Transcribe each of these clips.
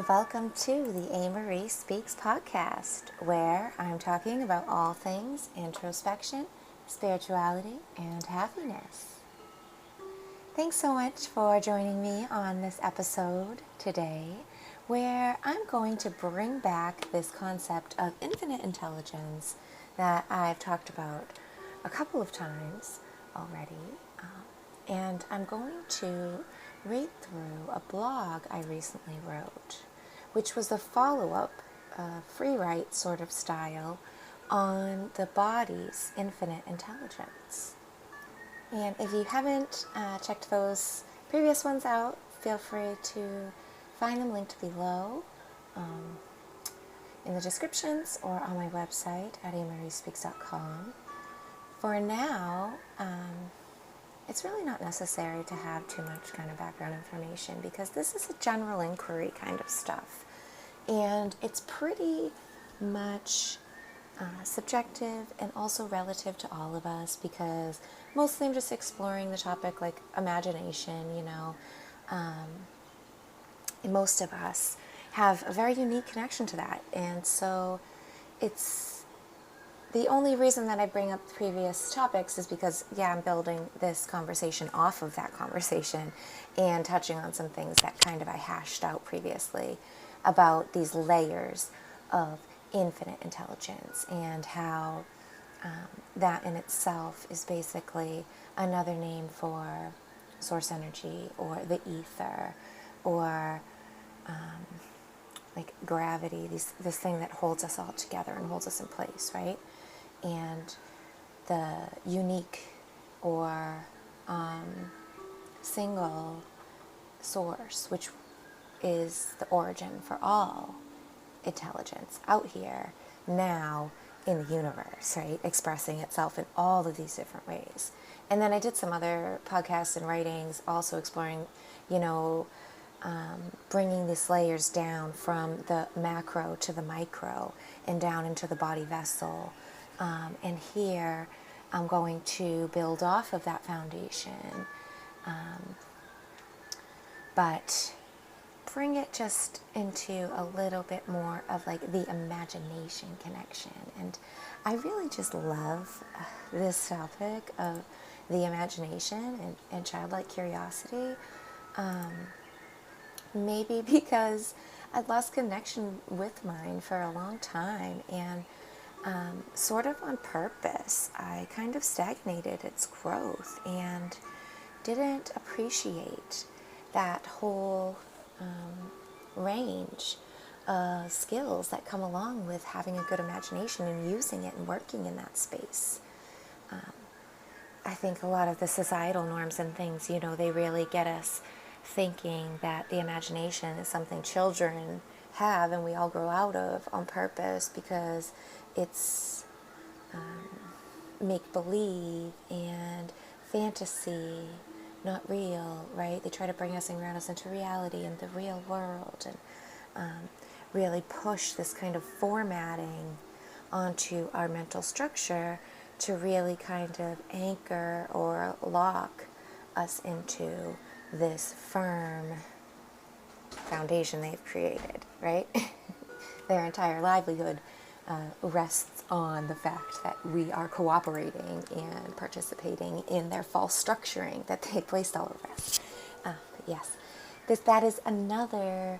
and welcome to the A. Marie Speaks podcast, where I'm talking about all things introspection, spirituality, and happiness. Thanks so much for joining me on this episode today, where I'm going to bring back this concept of infinite intelligence that I've talked about a couple of times already. And I'm going to read through a blog I recently wrote, which was a follow-up, free write sort of style on the body's infinite intelligence. And if you haven't checked those previous ones out, feel free to find them linked below in the descriptions or on my website at amariespeaks.com. For now, it's really not necessary to have too much kind of background information because this is a general inquiry kind of stuff. And it's pretty much subjective and also relative to all of us because mostly I'm just exploring the topic like imagination, and most of us have a very unique connection to that. And so it's the only reason that I bring up previous topics is because, I'm building this conversation off of that conversation and touching on some things that kind of I hashed out previously about these layers of infinite intelligence and how that in itself is basically another name for source energy or the ether or like gravity, this thing that holds us all together and holds us in place, right? And the unique or single source, which is the origin for all intelligence out here now in the universe, right? Expressing itself in all of these different ways. And then I did some other podcasts and writings also exploring, bringing these layers down from the macro to the micro and down into the body vessel. And here I'm going to build off of that foundation, but bring it just into a little bit more of like the imagination connection. And I really just love this topic of the imagination and childlike curiosity. Maybe because I'd lost connection with mine for a long time, and sort of on purpose, I kind of stagnated its growth and didn't appreciate that whole range of skills that come along with having a good imagination and using it and working in that space. I think a lot of the societal norms and things, they really get us thinking that the imagination is something children have and we all grow out of on purpose because it's make-believe and fantasy, not real, right? They try to bring us and ground us into reality and the real world and really push this kind of formatting onto our mental structure to really kind of anchor or lock us into this firm foundation they've created, right? Their entire livelihood rests on the fact that we are cooperating and participating in their false structuring that they placed all over us. But yes, that is another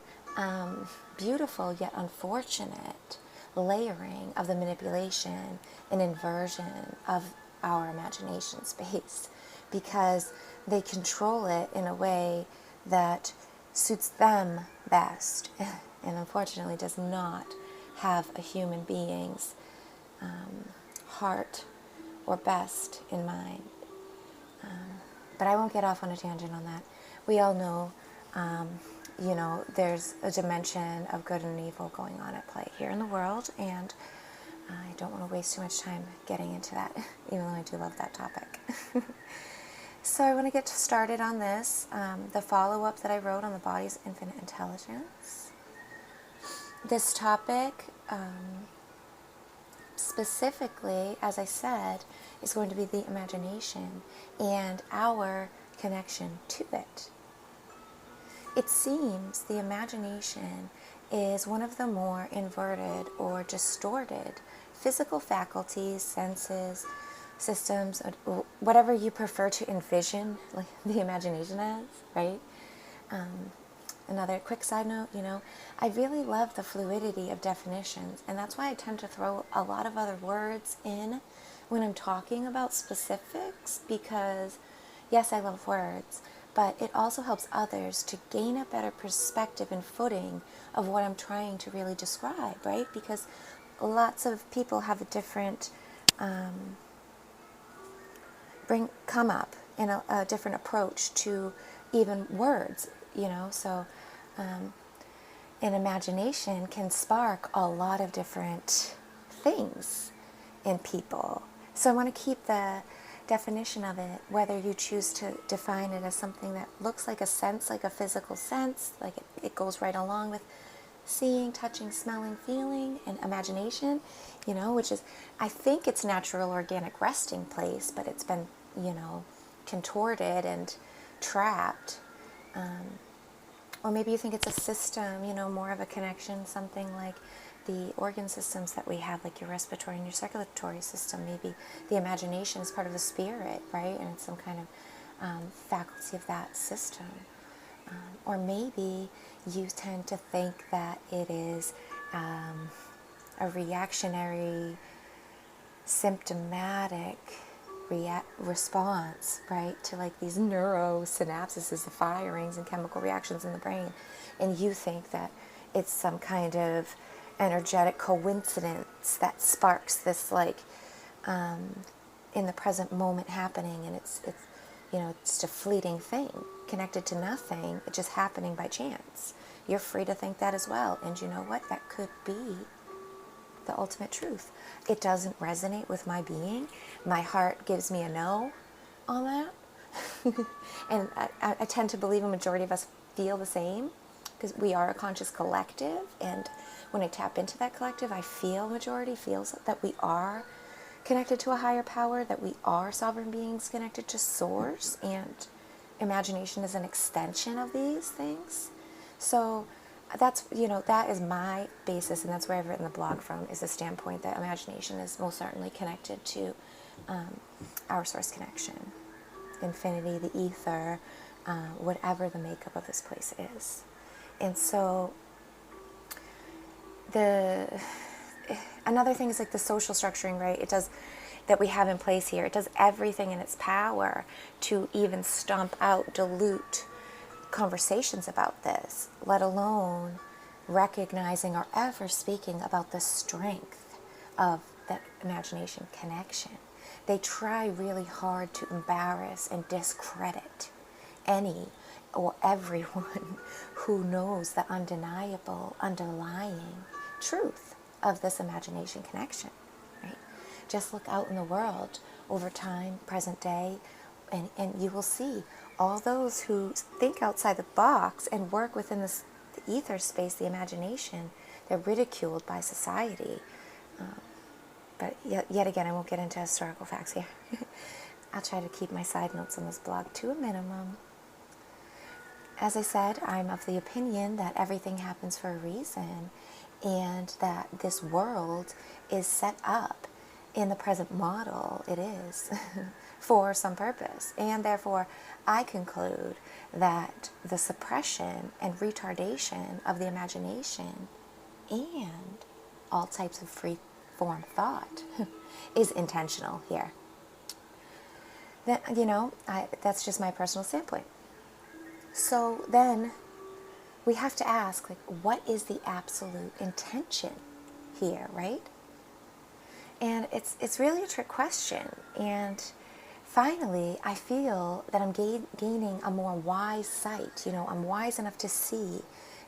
beautiful yet unfortunate layering of the manipulation and inversion of our imagination space, because they control it in a way that suits them best and unfortunately does not have a human being's heart or best in mind. But I won't get off on a tangent on that. We all know, there's a dimension of good and evil going on at play here in the world, and I don't want to waste too much time getting into that, even though I do love that topic. So I want to get started on this, the follow-up that I wrote on the body's infinite intelligence. This topic, specifically, as I said, is going to be the imagination and our connection to it. it seems the imagination is one of the more inverted or distorted physical faculties, senses, systems, whatever you prefer to envision like the imagination as, right? Another quick side note, I really love the fluidity of definitions, and that's why I tend to throw a lot of other words in when I'm talking about specifics, because yes, I love words, but it also helps others to gain a better perspective and footing of what I'm trying to really describe, right? Because lots of people have a different come up in a different approach to even words, so an imagination can spark a lot of different things in people. So I want to keep the definition of it, whether you choose to define it as something that looks like a sense, like a physical sense, like it goes right along with seeing, touching, smelling, feeling, and imagination, which is, I think it's natural, organic resting place, but it's been, contorted and trapped. Or maybe you think it's a system, more of a connection, something like the organ systems that we have, like your respiratory and your circulatory system. Maybe the imagination is part of the spirit, right? And it's some kind of faculty of that system. Or maybe you tend to think that it is a reactionary, symptomatic response, right, to like these neurosynapses, the firings and chemical reactions in the brain. And you think that it's some kind of energetic coincidence that sparks this like in the present moment happening, and it's it's a fleeting thing connected to nothing. It's just happening by chance. You're free to think that as well, and you know what? That could be the ultimate truth. It doesn't resonate with my being. My heart gives me a no on that. And I tend to believe a majority of us feel the same, because we are a conscious collective, and when I tap into that collective, I feel majority feels that we are connected to a higher power, that we are sovereign beings connected to source, and imagination is an extension of these things. So that's, that is my basis, and that's where I've written the blog from, is the standpoint that imagination is most certainly connected to our source connection, infinity, the ether, whatever the makeup of this place is. And so another thing is like the social structuring, right? It does, that we have in place here, it does everything in its power to even stomp out, dilute conversations about this, let alone recognizing or ever speaking about the strength of that imagination connection. They try really hard to embarrass and discredit any or everyone who knows the undeniable underlying truth of this imagination connection, right? Just look out in the world over time, present day, and you will see all those who think outside the box and work within the ether space, the imagination, they're ridiculed by society. But yet again, I won't get into historical facts here. I'll try to keep my side notes on this blog to a minimum. As I said, I'm of the opinion that everything happens for a reason, and that this world is set up in the present model, it is, for some purpose. And therefore, I conclude that the suppression and retardation of the imagination and all types of free form thought is intentional here. That, that's just my personal standpoint. So then we have to ask, like, what is the absolute intention here, right? And it's really a trick question. And finally, I feel that I'm gaining a more wise sight. I'm wise enough to see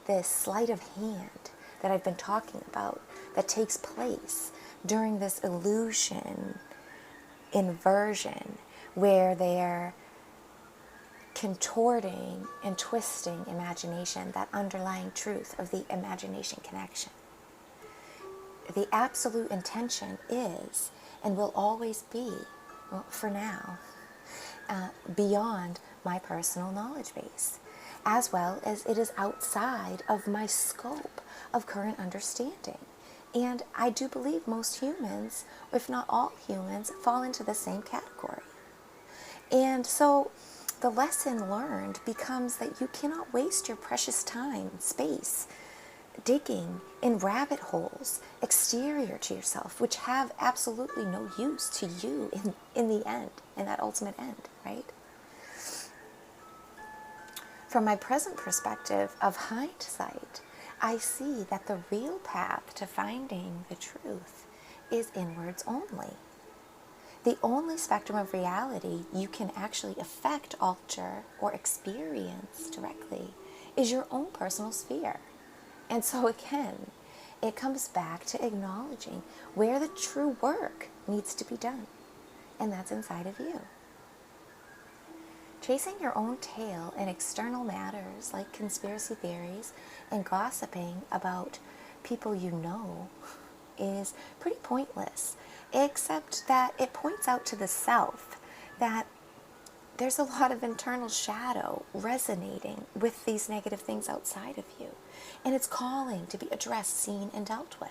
this sleight of hand that I've been talking about that takes place during this illusion, inversion, where they're contorting and twisting imagination, that underlying truth of the imagination connection. The absolute intention is and will always be, well, for now, beyond my personal knowledge base. as well as it is outside of my scope of current understanding. And I do believe most humans, if not all humans, fall into the same category. And so the lesson learned becomes that you cannot waste your precious time and space digging in rabbit holes exterior to yourself, which have absolutely no use to you in the end, in that ultimate end, right? From my present perspective of hindsight, I see that the real path to finding the truth is inwards only. The only spectrum of reality you can actually affect, alter, or experience directly is your own personal sphere. And so again, it comes back to acknowledging where the true work needs to be done. And that's inside of you. Chasing your own tail in external matters like conspiracy theories and gossiping about people you know is pretty pointless, except that it points out to the self that there's a lot of internal shadow resonating with these negative things outside of you. And it's calling to be addressed, seen, and dealt with.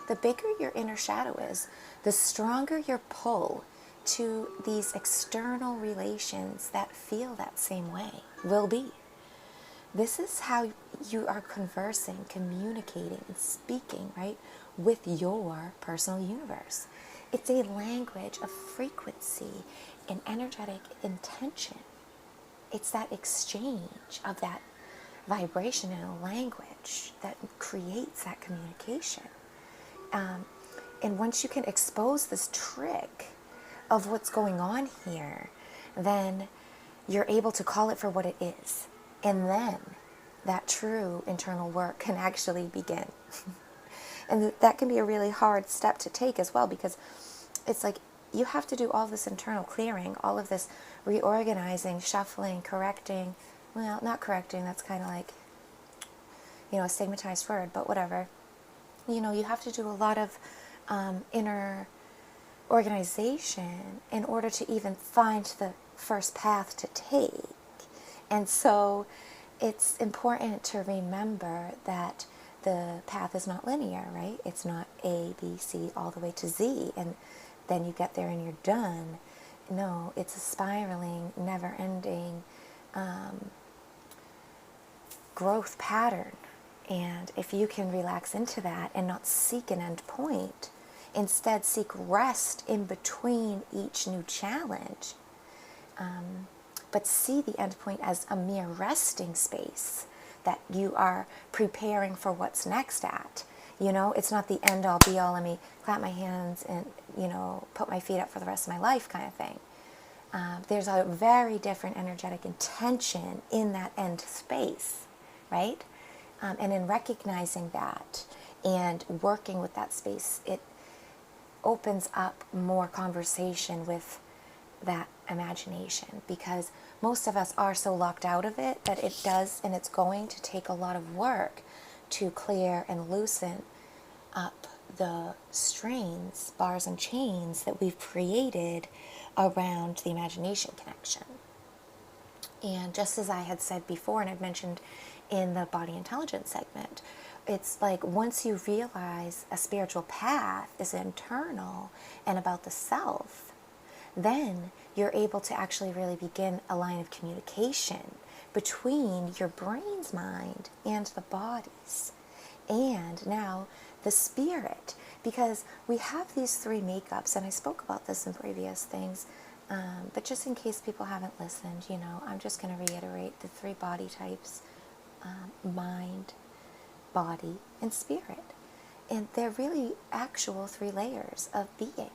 The bigger your inner shadow is, the stronger your pull to these external relations that feel that same way will be. This is how you are conversing, communicating, and speaking, right, with your personal universe. It's a language of frequency and energetic intention. It's that exchange of that vibration in a language that creates that communication. And once you can expose this trick of what's going on here, then you're able to call it for what it is. And then that true internal work can actually begin. And that can be a really hard step to take as well, because it's like you have to do all this internal clearing, all of this reorganizing, shuffling, correcting. Well, not correcting, that's kind of like, a stigmatized word, but whatever. You have to do a lot of inner organization in order to even find the first path to take. And so it's important to remember that the path is not linear, right? It's not A, B, C, all the way to Z, and then you get there and you're done. No, it's a spiraling, never-ending growth pattern. And if you can relax into that and not seek an end point, instead seek rest in between each new challenge, but see the end point as a mere resting space that you are preparing for what's next at. It's not the end all be all, let me clap my hands and, put my feet up for the rest of my life kind of thing. There's a very different energetic intention in that end space, right? And in recognizing that and working with that space, it opens up more conversation with that imagination, because most of us are so locked out of it that it does, and it's going to take a lot of work to clear and loosen up the strains, bars and chains that we've created around the imagination connection. And just as I had said before, and I've mentioned in the body intelligence segment, it's like once you realize a spiritual path is internal and about the self, then you're able to actually really begin a line of communication between your brain's mind and the body's, and now the spirit, because we have these three makeups, and I spoke about this in previous things, but just in case people haven't listened, I'm just going to reiterate the three body types: mind, body, and spirit. And they're really actual three layers of being.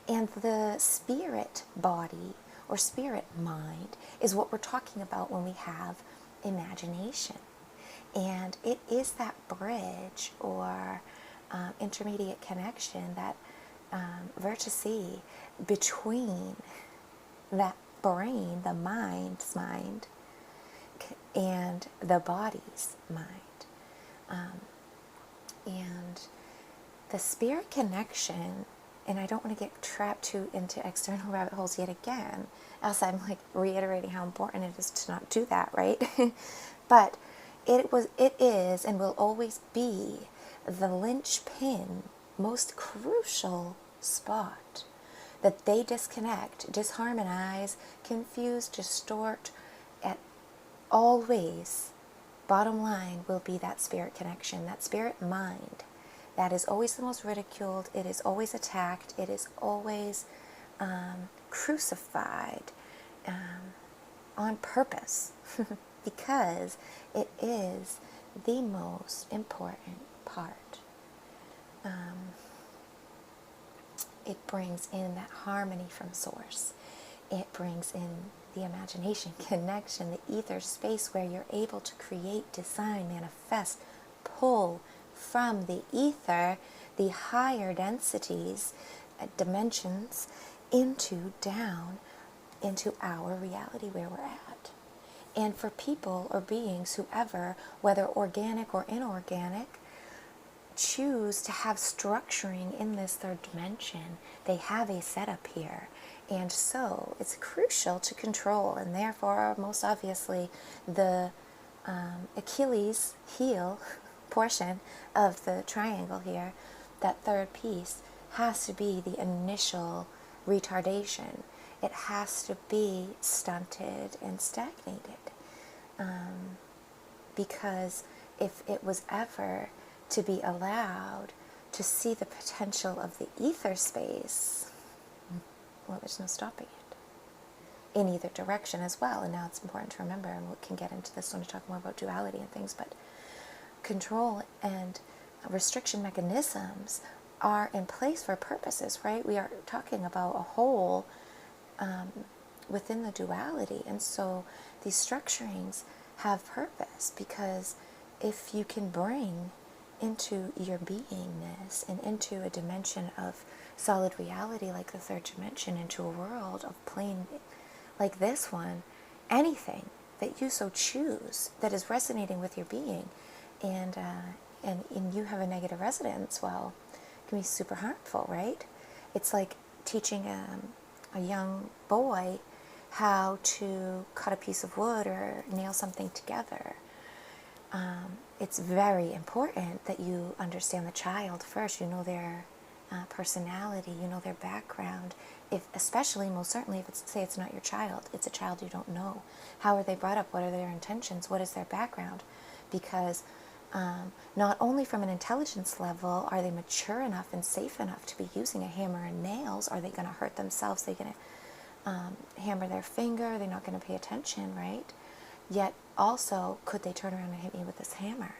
And the spirit body or spirit mind is what we're talking about when we have imagination. And it is that bridge or intermediate connection, that vertice between that brain, the mind's mind, and the body's mind. And the spirit connection and I don't want to get trapped too into external rabbit holes yet again, else I'm like reiterating how important it is to not do that, right? But it is, and will always be the linchpin, most crucial spot that they disconnect, disharmonize, confuse, distort at always. Bottom line will be that spirit connection, that spirit mind. That is always the most ridiculed. It is always attacked. It is always crucified on purpose because it is the most important part. It brings in that harmony from source. It brings in the imagination, connection, the ether space where you're able to create, design, manifest, pull from the ether the higher densities, dimensions, down into our reality where we're at. And for people or beings, whoever, whether organic or inorganic, choose to have structuring in this third dimension, they have a setup here. And so it's crucial to control, and therefore, most obviously, the Achilles heel portion of the triangle here, that third piece, has to be the initial retardation. It has to be stunted and stagnated. Because if it was ever to be allowed to see the potential of the ether space, well, there's no stopping it in either direction as well. And now it's important to remember, and we can get into this when we talk more about duality and things, but control and restriction mechanisms are in place for purposes, right? We are talking about a whole within the duality. And so these structurings have purpose, because if you can bring into your beingness and into a dimension of solid reality like the third dimension, into a world of plane like this one, anything that you so choose that is resonating with your being, and you have a negative resonance, well, it can be super harmful, right? It's like teaching a young boy how to cut a piece of wood or nail something together. It's very important that you understand the child first. You know their personality, you know their background. If, especially, most certainly, if it's, say it's not your child, it's a child you don't know. How are they brought up? What are their intentions? What is their background? Because not only from an intelligence level are they mature enough and safe enough to be using a hammer and nails, are they going to hurt themselves? Are they going to hammer their finger? They're not going to pay attention, right? Yet also, could they turn around and hit me with this hammer?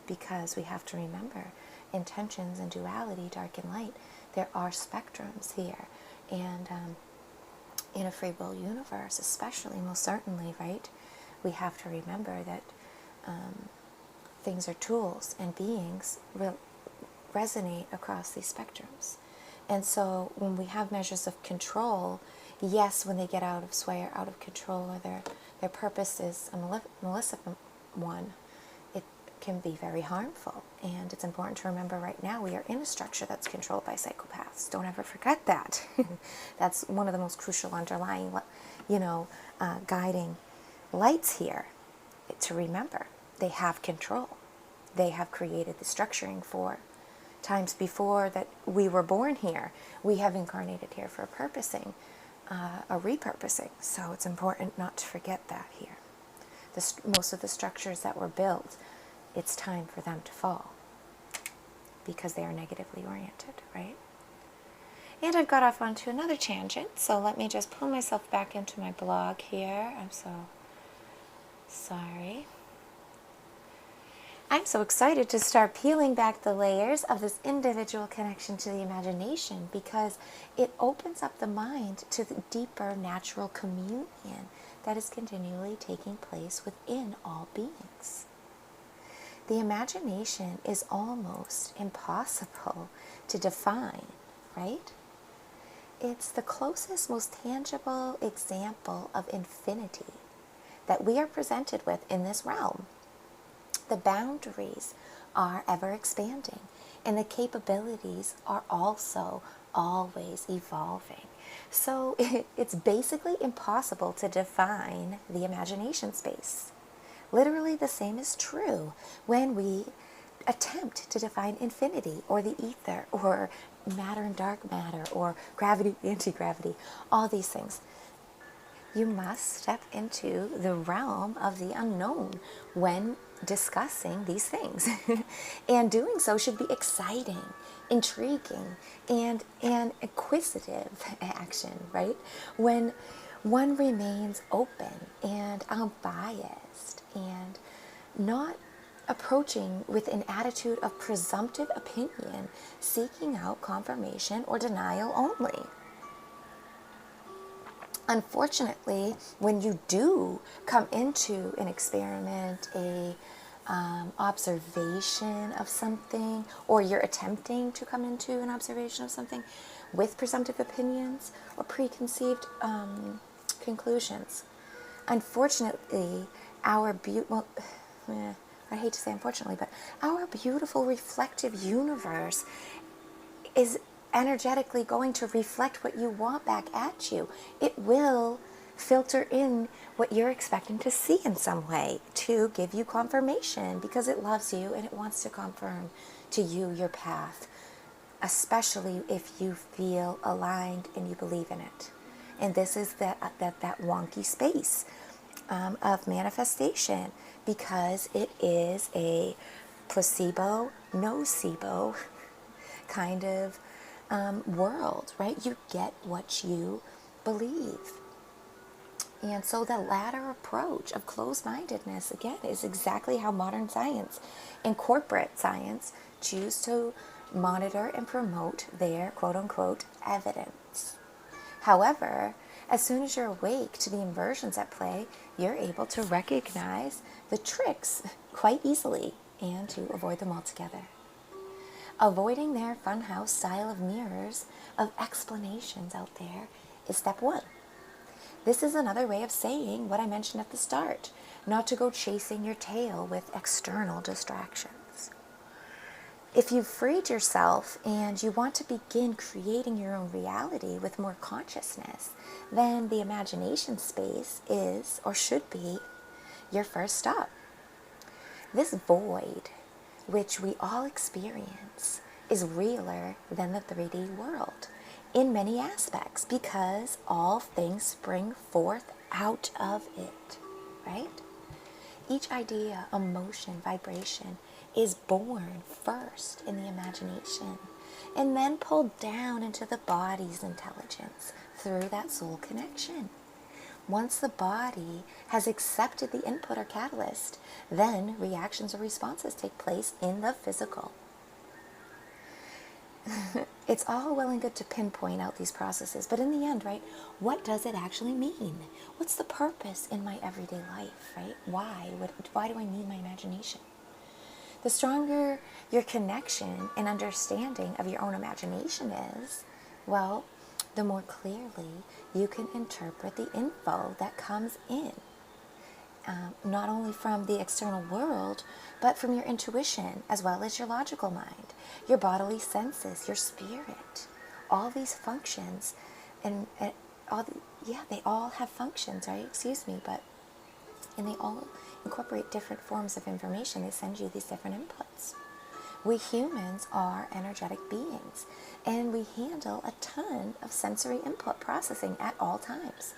Because we have to remember, intentions and duality, dark and light, there are spectrums here. And in a free will universe, especially, most certainly, right, we have to remember that things are tools, and beings resonate across these spectrums. And so when we have measures of control, yes, when they get out of sway or out of control, or their purpose is a maleficent one, it can be very harmful. And it's important to remember right now we are in a structure that's controlled by psychopaths. Don't ever forget that. That's one of the most crucial underlying, guiding lights here, to remember. They have control. They have created the structuring for times before that we were born here. We have incarnated here for a purposing, a repurposing. So it's important not to forget that here. Most of the structures that were built, it's time for them to fall because they are negatively oriented, right? And I've got off onto another tangent, so let me just pull myself back into my blog here. I'm so sorry. I'm so excited to start peeling back the layers of this individual connection to the imagination, because it opens up the mind to the deeper natural communion that is continually taking place within all beings. The imagination is almost impossible to define, right? It's the closest, most tangible example of infinity that we are presented with in this realm. The boundaries are ever expanding, and the capabilities are also always evolving. So it's basically impossible to define the imagination space. Literally, the same is true when we attempt to define infinity or the ether or matter and dark matter or gravity, anti-gravity, all these things. You must step into the realm of the unknown when discussing these things. And doing so should be exciting, intriguing, and an inquisitive action, right? When one remains open and unbiased and not approaching with an attitude of presumptive opinion, seeking out confirmation or denial only. Unfortunately, when you do come into an experiment, a observation of something, or you're attempting to come into an observation of something with presumptive opinions or preconceived conclusions, unfortunately, I hate to say unfortunately, but our beautiful reflective universe is energetically going to reflect what you want back at you. It will filter in what you're expecting to see in some way to give you confirmation because it loves you and it wants to confirm to you your path, especially if you feel aligned and you believe in it. And this is that wonky space of manifestation, because it is a placebo, nocebo kind of world, right? You get what you believe. And so the latter approach of closed-mindedness, again, is exactly how modern science and corporate science choose to monitor and promote their quote-unquote evidence. However, as soon as you're awake to the inversions at play, you're able to recognize the tricks quite easily and to avoid them altogether. Avoiding their funhouse style of mirrors of explanations out there is step one. This is another way of saying what I mentioned at the start, not to go chasing your tail with external distractions. If you've freed yourself and you want to begin creating your own reality with more consciousness, then the imagination space is, or should be, your first stop. This void, which we all experience, is realer than the 3D world in many aspects because all things spring forth out of it, right? Each idea, emotion, vibration is born first in the imagination and then pulled down into the body's intelligence through that soul connection. Once the body has accepted the input or catalyst, then reactions or responses take place in the physical. It's all well and good to pinpoint out these processes, but in the end, right, what does it actually mean? What's the purpose in my everyday life, right? Why do I need my imagination? The stronger your connection and understanding of your own imagination is, well, the more clearly you can interpret the info that comes in. Not only from the external world, but from your intuition, as well as your logical mind, your bodily senses, your spirit. All these functions, and they all have functions, right? And they all incorporate different forms of information. They send you these different inputs. We humans are energetic beings, and we handle a ton of sensory input processing at all times.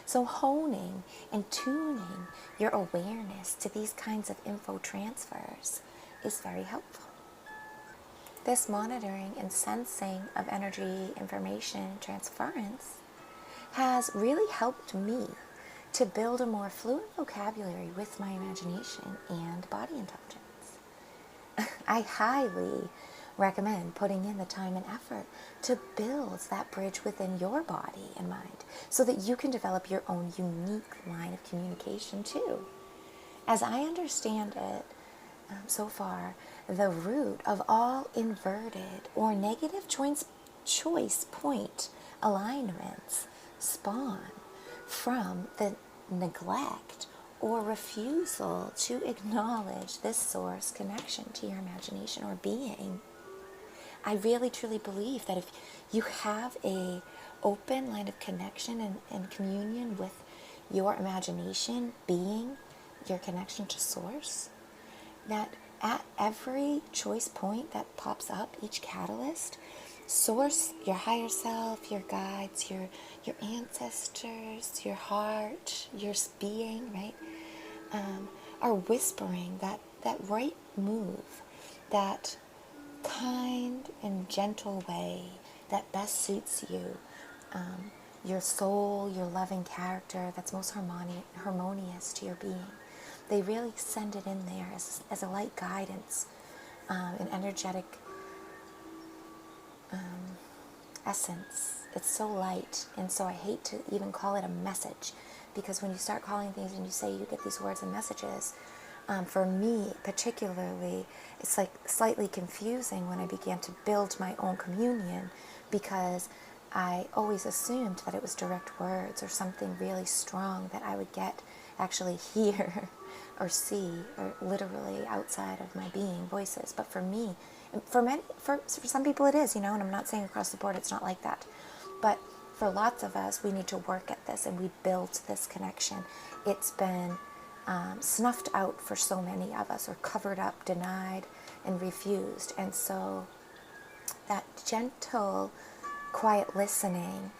So honing and tuning your awareness to these kinds of info transfers is very helpful. This monitoring and sensing of energy information transference has really helped me to build a more fluent vocabulary with my imagination and body intelligence. I highly recommend putting in the time and effort to build that bridge within your body and mind so that you can develop your own unique line of communication too. As I understand it, so far, the root of all inverted or negative choice point alignments spawn from the neglect or refusal to acknowledge this source connection to your imagination or being. I really truly believe that if you have a open line of connection and communion with your imagination being your connection to source, that at every choice point that pops up, each catalyst, source, your higher self, your guides, your ancestors, your heart, your being, right, are whispering that right move, that kind and gentle way that best suits you, your soul, your loving character that's most harmonious to your being. They really send it in there as a light guidance, an energetic essence. It's so light, and so I hate to even call it a message, because when you start calling things and you say you get these words and messages, for me particularly, it's like slightly confusing when I began to build my own communion, because I always assumed that it was direct words or something really strong that I would get actually hear or see, or literally outside of my being voices. But for me, and for some people it is, and I'm not saying across the board it's not like that. But for lots of us, we need to work at this, and we build this connection. It's been snuffed out for so many of us, or covered up, denied, and refused. And so that gentle, quiet listening,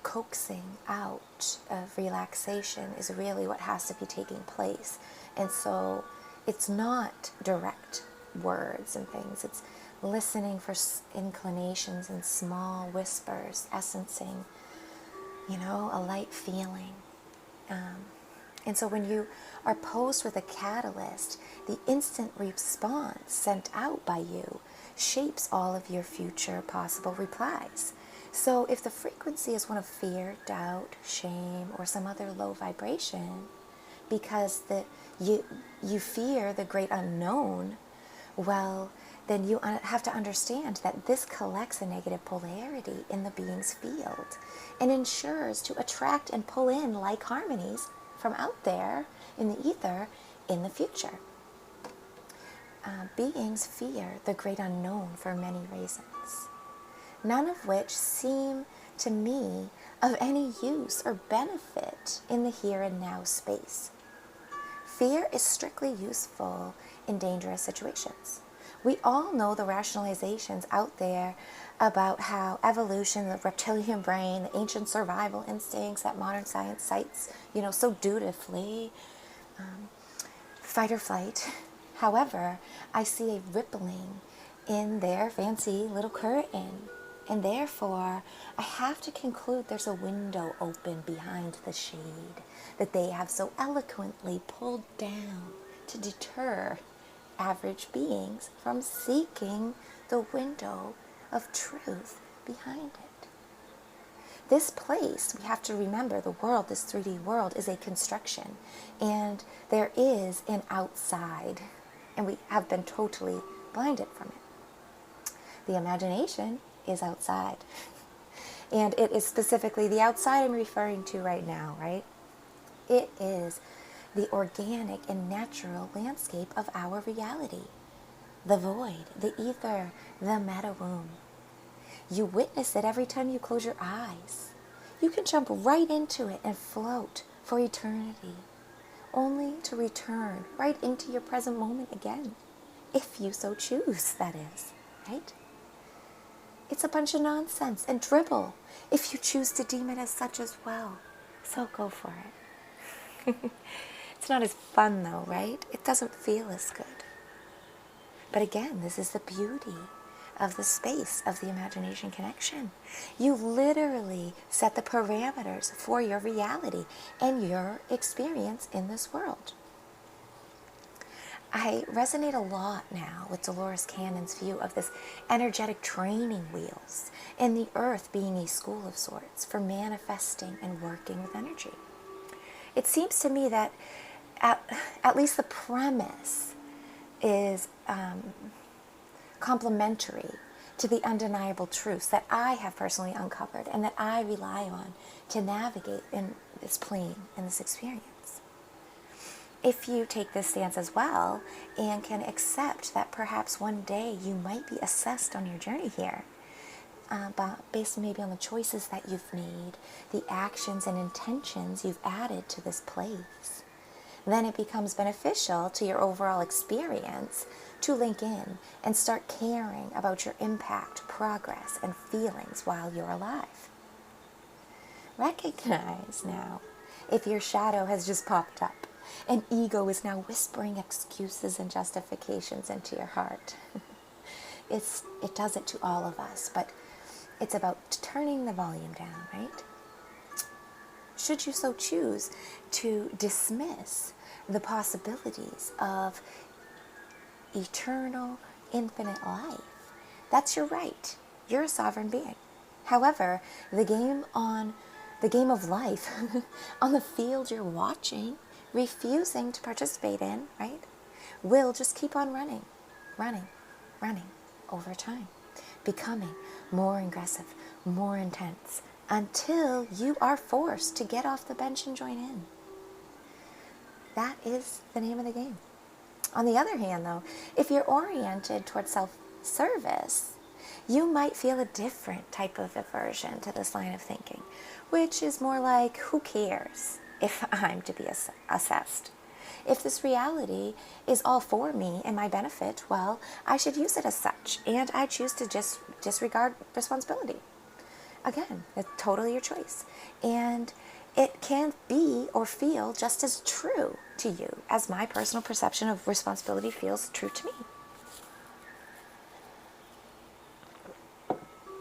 coaxing out of relaxation is really what has to be taking place. And so it's not direct words and things. It's listening for inclinations and small whispers, essencing, a light feeling. And so when you are posed with a catalyst, the instant response sent out by you shapes all of your future possible replies. So if the frequency is one of fear, doubt, shame, or some other low vibration, because you fear the great unknown, well, then you have to understand that this collects a negative polarity in the being's field and ensures to attract and pull in like harmonies from out there in the ether in the future. Beings fear the great unknown for many reasons, none of which seem to me of any use or benefit in the here and now space. Fear is strictly useful in dangerous situations. We all know the rationalizations out there about how evolution, the reptilian brain, the ancient survival instincts that modern science cites, so dutifully, fight or flight. However, I see a rippling in their fancy little curtain, and therefore I have to conclude there's a window open behind the shade that they have so eloquently pulled down to deter average beings from seeking the window of truth behind it. This place, we have to remember, the world, this 3D world, is a construction, and there is an outside, and we have been totally blinded from it. The imagination is outside, and it is specifically the outside I'm referring to right now, right? It is the organic and natural landscape of our reality, the void, the ether, the meta womb. You witness it every time you close your eyes. You can jump right into it and float for eternity, only to return right into your present moment again, if you so choose, that is, right? It's a bunch of nonsense and dribble, if you choose to deem it as such as well. So go for it. It's not as fun though, right? It doesn't feel as good. But again, this is the beauty of the space of the imagination connection. You literally set the parameters for your reality and your experience in this world. I resonate a lot now with Dolores Cannon's view of this energetic training wheels and the earth being a school of sorts for manifesting and working with energy. It seems to me that at least the premise is complementary to the undeniable truths that I have personally uncovered and that I rely on to navigate in this plane, in this experience. if you take this stance as well and can accept that perhaps one day you might be assessed on your journey here, based maybe on the choices that you've made, the actions and intentions you've added to this place, then it becomes beneficial to your overall experience to link in and start caring about your impact, progress, and feelings while you're alive. Recognize now if your shadow has just popped up and ego is now whispering excuses and justifications into your heart. It does it to all of us, but it's about turning the volume down, right? Should you so choose to dismiss the possibilities of eternal, infinite life, that's your right. You're a sovereign being. However, the game of life on the field you're watching, refusing to participate in, right, will just keep on running over time, becoming more aggressive, more intense, until you are forced to get off the bench and join in. That is the name of the game. On the other hand, though, if you're oriented towards self-service, you might feel a different type of aversion to this line of thinking, which is more like, who cares if I'm to be assessed? If this reality is all for me and my benefit, well, I should use it as such, and I choose to just disregard responsibility. Again, it's totally your choice. And it can be or feel just as true to you as my personal perception of responsibility feels true to me.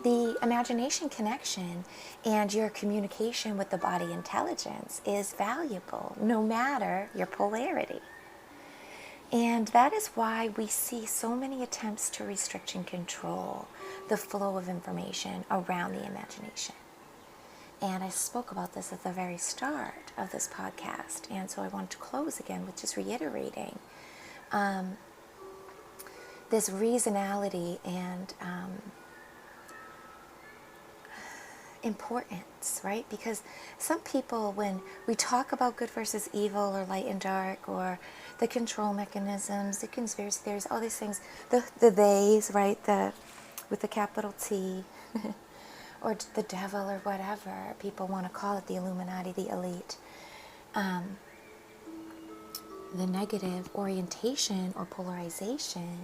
The imagination connection and your communication with the body intelligence is valuable, no matter your polarity. And that is why we see so many attempts to restrict and control the flow of information around the imagination. And I spoke about this at the very start of this podcast, and so I want to close again with just reiterating this reasonality and importance, right? Because some people, when we talk about good versus evil or light and dark or the control mechanisms, the conspiracy theories, all these things, the theys, right? With the capital T, or the devil or whatever people want to call it, the Illuminati, the elite, the negative orientation or polarization,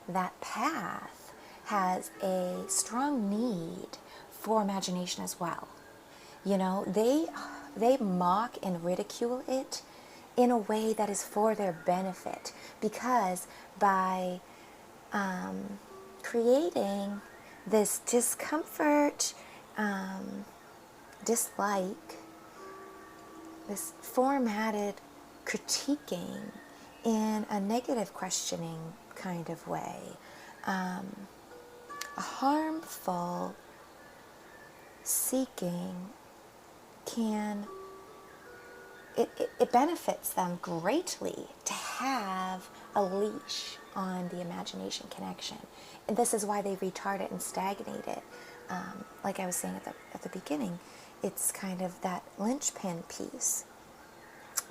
that path has a strong need for imagination as well. You know, they mock and ridicule it in a way that is for their benefit, because by creating this discomfort, dislike, this formatted critiquing in a negative questioning kind of way, a harmful seeking it benefits them greatly to have a leash on the imagination connection. And this is why they retard it and stagnate it. Like I was saying at the beginning, it's kind of that linchpin piece.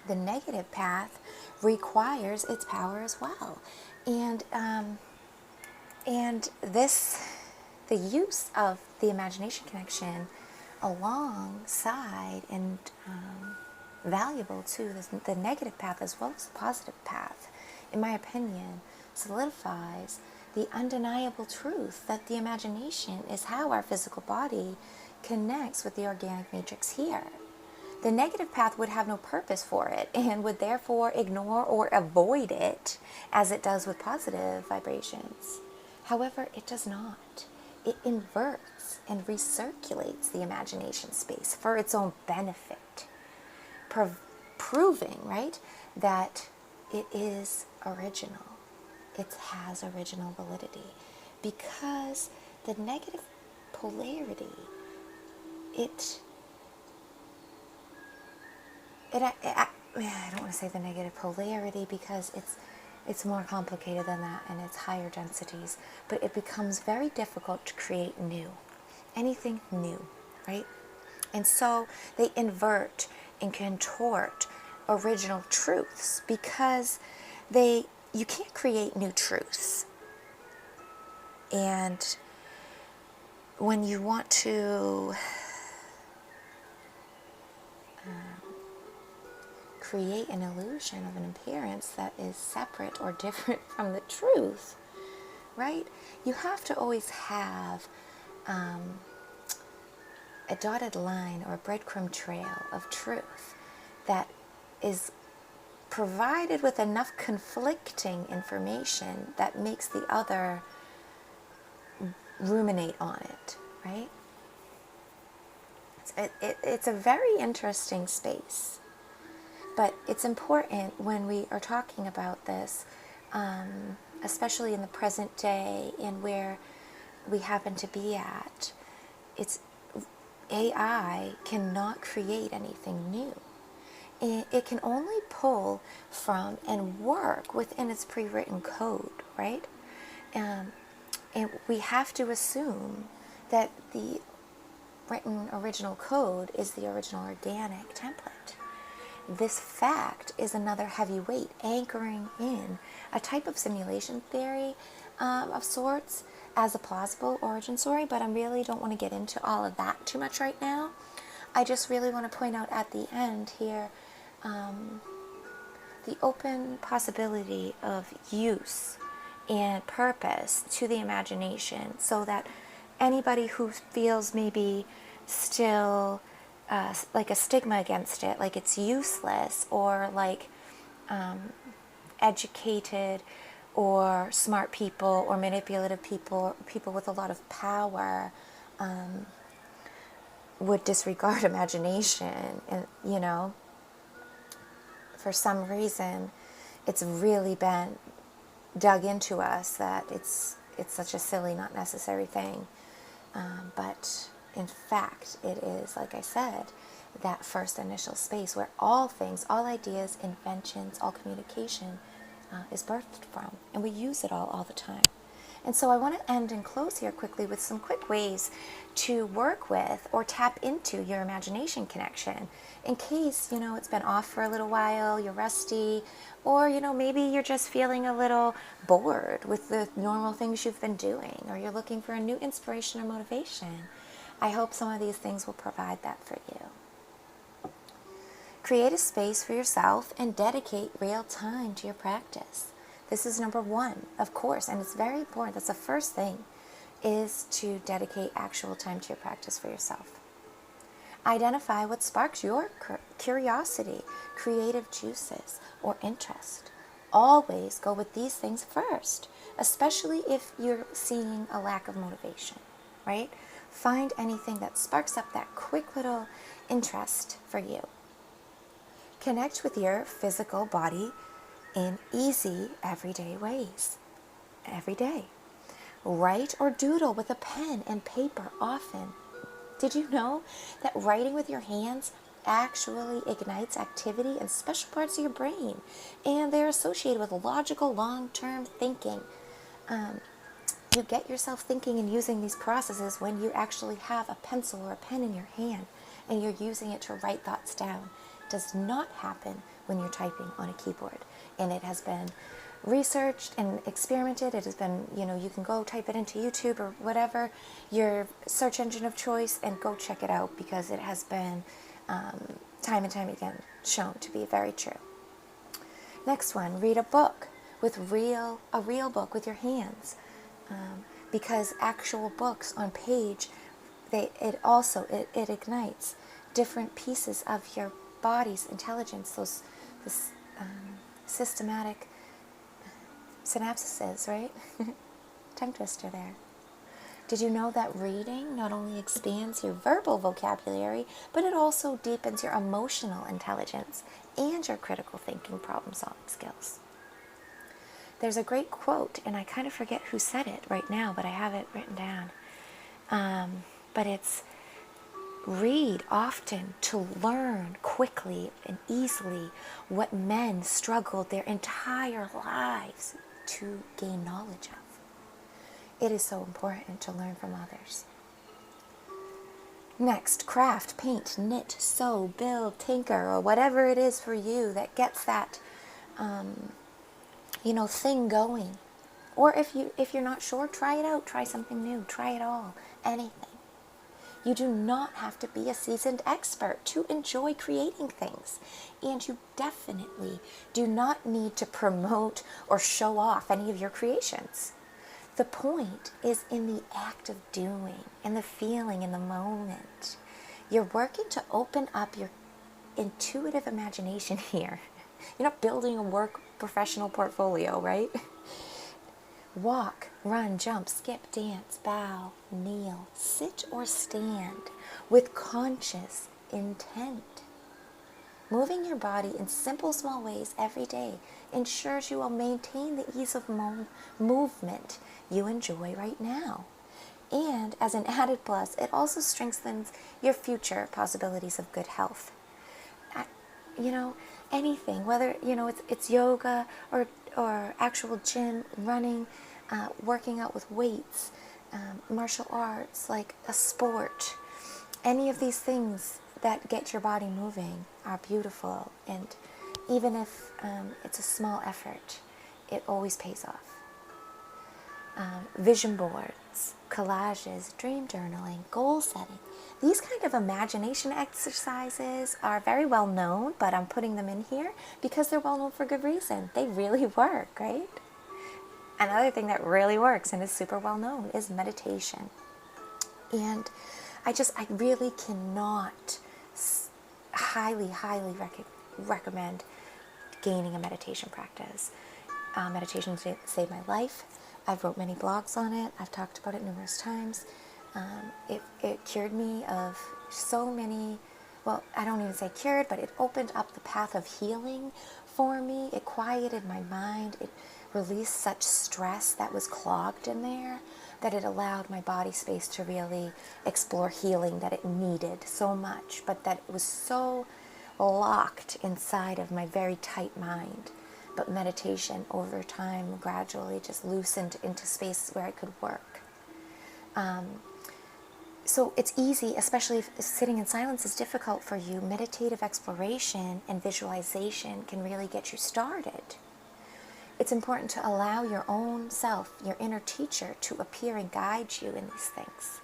The negative path requires its power as well. And the use of the imagination connection alongside and valuable to the negative path as well as the positive path, in my opinion, solidifies the undeniable truth that the imagination is how our physical body connects with the organic matrix here. The negative path would have no purpose for it and would therefore ignore or avoid it as it does with positive vibrations. However, it does not. It inverts and recirculates the imagination space for its own benefit, proving, right, that it is original. It has original validity, because the negative polarity, I don't want to say the negative polarity, because it's more complicated than that, and it's higher densities, but it becomes very difficult to create anything new, right? And so they invert and contort original truths, because you can't create new truths. And when you want to create an illusion of an appearance that is separate or different from the truth, right? You have to always have a dotted line or a breadcrumb trail of truth that is provided with enough conflicting information that makes the other ruminate on it, right? It's a very interesting space. But it's important when we are talking about this, especially in the present day and where we happen to be at, it's AI cannot create anything new. It can only pull from and work within its pre-written code, right? And we have to assume that the written original code is the original organic template. This fact is another heavy weight anchoring in a type of simulation theory of sorts as a plausible origin story, but I really don't want to get into all of that too much right now. I just really want to point out at the end here the open possibility of use and purpose to the imagination, so that anybody who feels maybe still like a stigma against it, like it's useless, or like educated or smart people or manipulative people, people with a lot of power, would disregard imagination. And, you know, for some reason, it's really been dug into us that it's such a silly, not necessary thing. But in fact, it is, like I said, that first initial space where all things, all ideas, inventions, all communication is birthed from. And we use it all the time. And so I want to end and close here quickly with some quick ways to work with or tap into your imagination connection. In case, you know, it's been off for a little while, you're rusty, or, you know, maybe you're just feeling a little bored with the normal things you've been doing, or you're looking for a new inspiration or motivation. I hope some of these things will provide that for you. Create a space for yourself and dedicate real time to your practice. This is number one, of course, and it's very important. That's the first thing, is to dedicate actual time to your practice for yourself. Identify what sparks your curiosity, creative juices, or interest. Always go with these things first, especially if you're seeing a lack of motivation, right? Find anything that sparks up that quick little interest for you. Connect with your physical body in easy, everyday ways. Every day. Write or doodle with a pen and paper often. Did you know that writing with your hands actually ignites activity in special parts of your brain? And they're associated with logical, long-term thinking. You get yourself thinking and using these processes when you actually have a pencil or a pen in your hand and you're using it to write thoughts down. It does not happen when you're typing on a keyboard. And it has been researched and experimented. It has been, you know, you can go type it into YouTube or whatever, your search engine of choice, and go check it out, because it has been time and time again shown to be very true. Next one, read a book with a real book with your hands. Because actual books on page, it ignites different pieces of your body's intelligence, this systematic synapses, right? Tongue twister there. Did you know that reading not only expands your verbal vocabulary, but it also deepens your emotional intelligence and your critical thinking, problem-solving skills? There's a great quote, and I kind of forget who said it right now, but I have it written down. But it's, read often to learn quickly and easily what men struggled their entire lives to gain knowledge of. It is so important to learn from others. Next, craft, paint, knit, sew, build, tinker, or whatever it is for you that gets that, thing going. Or if you're not sure, try it out. Try something new. Try it all. Anything. You do not have to be a seasoned expert to enjoy creating things. And you definitely do not need to promote or show off any of your creations. The point is in the act of doing and the feeling in the moment. You're working to open up your intuitive imagination here. You're not building a work professional portfolio, right? Walk, run, jump, skip, dance, bow, kneel, sit or stand with conscious intent. Moving your body in simple, small ways every day ensures you will maintain the ease of movement you enjoy right now. And as an added plus, it also strengthens your future possibilities of good health. Anything, whether, it's yoga or actual gym, running, working out with weights, martial arts, like a sport, any of these things that get your body moving are beautiful. And even if it's a small effort, it always pays off. Vision boards, collages, dream journaling, goal setting. These kind of imagination exercises are very well known, but I'm putting them in here because they're well known for good reason. They really work, right? Another thing that really works and is super well known is meditation. And I really cannot highly recommend gaining a meditation practice. Meditation saved my life. I've wrote many blogs on it. I've talked about it numerous times. It cured me of so many, well, I don't even say cured, but it opened up the path of healing for me. It quieted my mind. It released such stress that was clogged in there that it allowed my body space to really explore healing that it needed so much, but that it was so locked inside of my very tight mind. But meditation over time gradually just loosened into space where I could work. So it's easy, especially if sitting in silence is difficult for you. Meditative exploration and visualization can really get you started. It's important to allow your own self, your inner teacher, to appear and guide you in these things.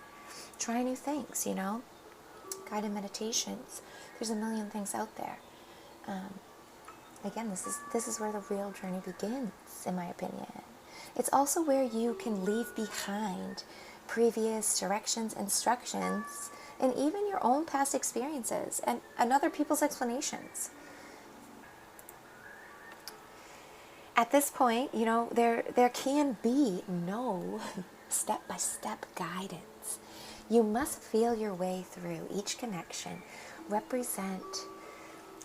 Try new things, guided meditations. There's a million things out there. Again, this is where the real journey begins, in my opinion. It's also where you can leave behind previous directions, instructions, and even your own past experiences and other people's explanations. At this point, there can be no step-by-step guidance. You must feel your way through each connection, represent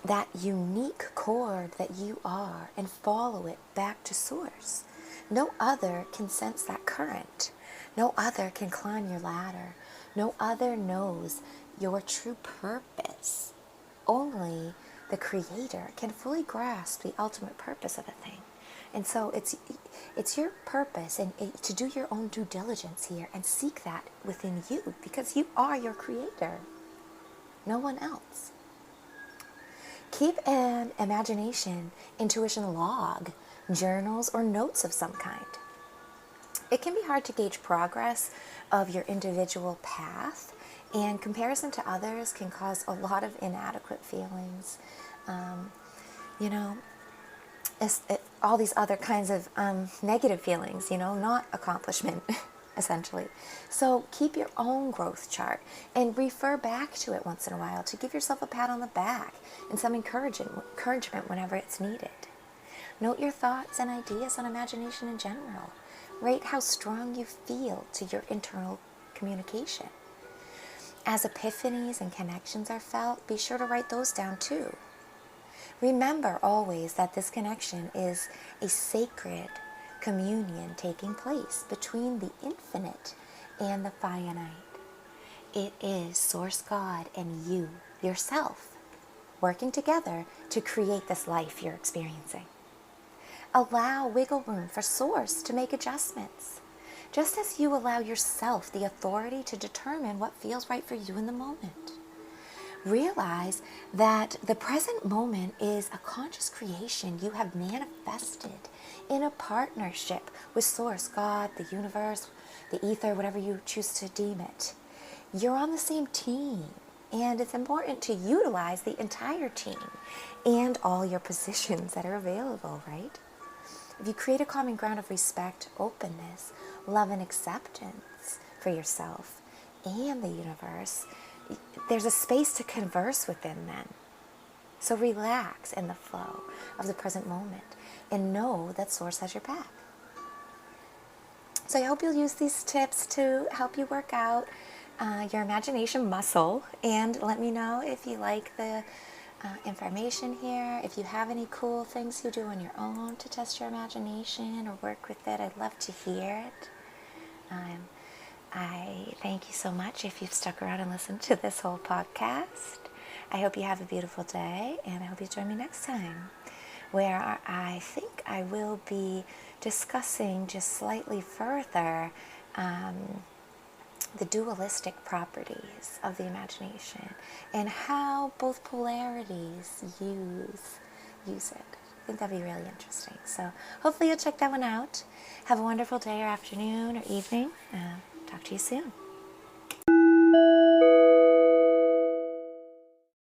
that unique chord that you are, and follow it back to source. No other can sense that current. No other can climb your ladder. No other knows your true purpose. Only the Creator can fully grasp the ultimate purpose of a thing. And so it's your purpose and to do your own due diligence here and seek that within you, because you are your creator, no one else. Keep an imagination, intuition log, journals, or notes of some kind. It can be hard to gauge progress of your individual path, and comparison to others can cause a lot of inadequate feelings. All these other kinds of negative feelings, not accomplishment, essentially. So keep your own growth chart and refer back to it once in a while to give yourself a pat on the back and some encouragement whenever it's needed. Note your thoughts and ideas on imagination in general. Rate how strong you feel to your internal communication. As epiphanies and connections are felt, be sure to write those down too. Remember always that this connection is a sacred communion taking place between the infinite and the finite. It is Source God and you, yourself, working together to create this life you're experiencing. Allow wiggle room for Source to make adjustments. just as you allow yourself the authority to determine what feels right for you in the moment. Realize that the present moment is a conscious creation you have manifested in a partnership with Source, God, the universe, the ether, whatever you choose to deem it. You're on the same team, and it's important to utilize the entire team and all your positions that are available, right? If you create a common ground of respect, openness, love, and acceptance for yourself and the universe, there's a space to converse within then. So relax in the flow of the present moment and know that Source has your back. So I hope you'll use these tips to help you work out your imagination muscle, and let me know if you like the information here. If you have any cool things you do on your own to test your imagination or work with it, I'd love to hear it. I thank you so much if you've stuck around and listened to this whole podcast. I hope you have a beautiful day, and I hope you join me next time, where I think I will be discussing just slightly further the dualistic properties of the imagination and how both polarities use it. I think that'd be really interesting. So hopefully you'll check that one out. Have a wonderful day or afternoon or evening. Talk to you soon.